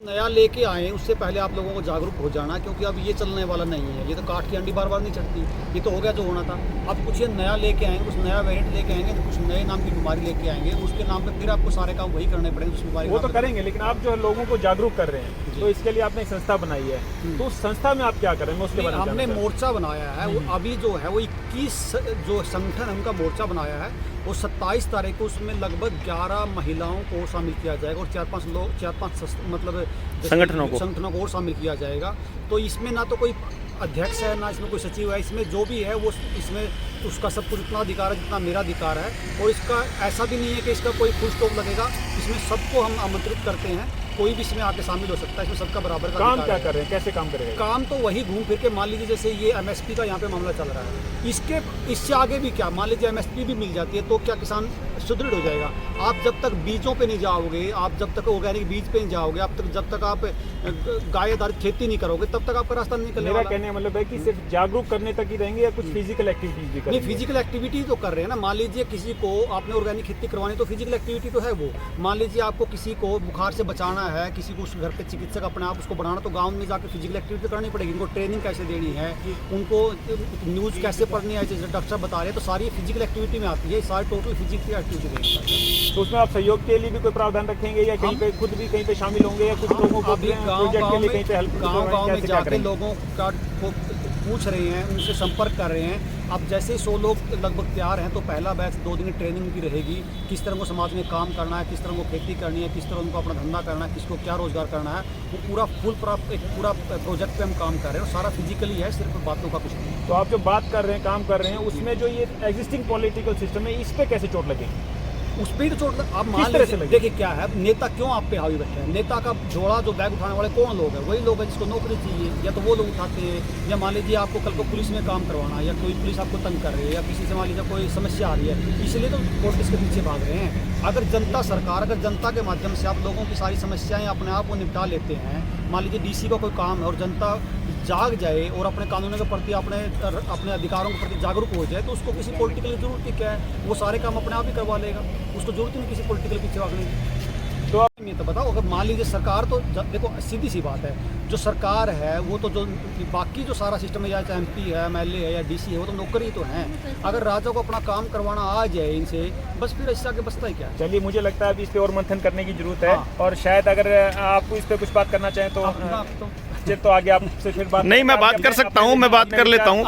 नया लेके आए उससे पहले आप लोगों को जागरूक हो जाना, क्योंकि अब ये चलने वाला नहीं है। ये तो काठ की अंडी बार बार नहीं चढ़ती, ये तो हो गया जो होना था। अब कुछ ये नया लेके आएंगे, कुछ नया वेरिएंट लेके आएंगे, तो कुछ नए नाम की बीमारी लेके आएंगे, उसके नाम पे फिर आपको सारे काम वही करने पड़ेंगे उस बीमारी। वो तो करेंगे, लेकिन आप जो है लोगों को जागरूक कर रहे हैं, तो इसके लिए आपने एक संस्था बनाई है, तो उस संस्था में आप क्या करेंगे उसके बारे में? हमने मोर्चा बनाया है, वो अभी जो है वो 21 जो संगठन उनका मोर्चा बनाया है, वो 27 तारीख को उसमें लगभग 11 महिलाओं को शामिल किया जाएगा और 4-5 लोग 4-5 मतलब संगठनों को और शामिल किया जाएगा। तो इसमें ना तो कोई अध्यक्ष है ना इसमें कोई सचिव है, इसमें जो भी है वो इसमें उसका सब कुछ उतना अधिकार है जितना मेरा अधिकार है। और इसका ऐसा भी नहीं है कि इसका कोई फुल स्टॉप लगेगा, इसमें सबको हम आमंत्रित करते हैं, कोई भी इसमें आके शामिल हो सकता है, इसमें सबका बराबर का काम क्या कर रहे हैं, कैसे काम करेंगे? काम तो वही घूम फिर के, मान लीजिए जैसे ये एमएसपी का यहाँ पे मामला चल रहा है, इससे आगे भी क्या, मान लीजिए एमएसपी भी मिल जाती है तो क्या किसान सुदृढ़ हो जाएगा? आप जब तक बीजों पे नहीं जाओगे, आप जब तक ऑर्गेनिक बीज पे नहीं जाओगे, जब तक आप गाय आधारित खेती नहीं करोगे, तब तक आपका रास्ता नहीं निकलने वाला। मेरा कहने का मतलब है कि सिर्फ जागरूक करने तक ही रहेंगे या कुछ फिजिकल एक्टिविटीज भी करेंगे? नहीं, फिजिकल एक्टिविटी तो कर रहे हैं ना। मान लीजिए किसी को आपने ऑर्गेनिक खेती करवानी, तो फिजिकल एक्टिविटी तो है वो। मान लीजिए आपको किसी को बुखार से बचाना है, किसी को उस घर पे चिकित्सक अपने आप उसको बढ़ाना, तो गांव में जाकर फिजिकल एक्टिविटी करनी पड़ेगी। उनको ट्रेनिंग कैसे देनी है, उनको न्यूज़ कैसे पढ़नी है, जैसे डॉक्टर साहब बता रहे हैं, तो सारी फिजिकल एक्टिविटी में आती है, सारी टोटल फिजिकल एक्टिविटी देंगे। तो उसमें आप सहयोग के लिए भी कोई प्रावधान रखेंगे या कहीं पे खुद भी कहीं पे शामिल होंगे या कुछ लोगों को अभी प्रोजेक्ट के लिए कहीं पे हेल्प गाँव में जाके लोगों का पूछ रहे हैं, उनसे संपर्क कर रहे हैं। अब जैसे 100 लोग लगभग तैयार हैं, तो पहला बैच 2 दिन की ट्रेनिंग की रहेगी, किस तरह को समाज में काम करना है, किस तरह को खेती करनी है, किस तरह उनको अपना धंधा करना है, किसको क्या रोजगार करना है, वो पूरा एक पूरा प्रोजेक्ट पे हम काम कर रहे हैं और सारा फिजिकली है, सिर्फ बातों का कुछ नहीं। तो आप जो बात कर रहे हैं, काम कर रहे हैं, उसमें जो ये एग्जिस्टिंग पॉलिटिकल सिस्टम है, इस पे कैसे चोट लगेगी? उस पर तो चोट आप मान लीजिए, देखिए क्या है, नेता क्यों आप पे हावी बैठे हैं? नेता का झोला जो बैग उठाने वाले कौन लोग हैं? वही लोग हैं जिसको नौकरी चाहिए, या तो वो लोग उठाते हैं, या मान लीजिए आपको कल को पुलिस में काम करवाना, या कोई पुलिस आपको तंग कर रही है, या किसी से मान लीजिए कोई समस्या आ रही है, इसलिए तो पॉलिटिक्स के पीछे भाग रहे हैं। अगर जनता सरकार, अगर जनता के माध्यम से आप लोगों की सारी समस्याएं अपने आप को निपटा लेते हैं, मान लीजिए डीसी का कोई काम है और जनता जाग जाए और अपने कानूनों के प्रति, अपने अधिकारों के प्रति जागरूक हो जाए, तो उसको किसी पॉलिटिकल की जरूरत ही क्या है? वो सारे काम अपने आप ही करवा लेगा, उसको जरूरत ही नहीं किसी पॉलिटिकल पीछे भागने की। तो आप तो बताओ, अगर मान लीजिए सरकार, तो देखो सीधी सी बात है, जो सरकार है वो तो जो बाकी जो सारा सिस्टम है, या चाहे MP है, MLA है या DC है, वो तो नौकरी ही तो हैं। अगर राजा को अपना काम करवाना आ जाए इनसे, बस फिर इससे आगे बचता ही क्या? चलिए, मुझे लगता है अभी इस पे और मंथन करने की जरूरत है। और शायद अगर आप इस पे कुछ बात करना चाहें तो आगे आपसे फिर बात। नहीं, मैं बात कर सकता हूँ, मैं बात कर लेता हूँ।